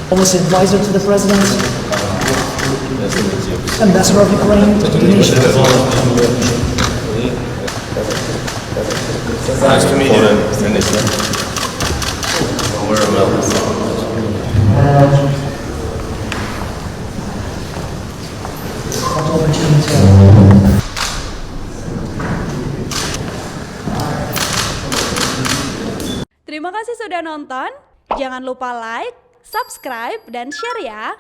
Policy advisor to the president, ambassador of Ukraine to Tunisia. Nice to meet you. We're Terima kasih sudah nonton. Jangan lupa like, subscribe, dan share ya.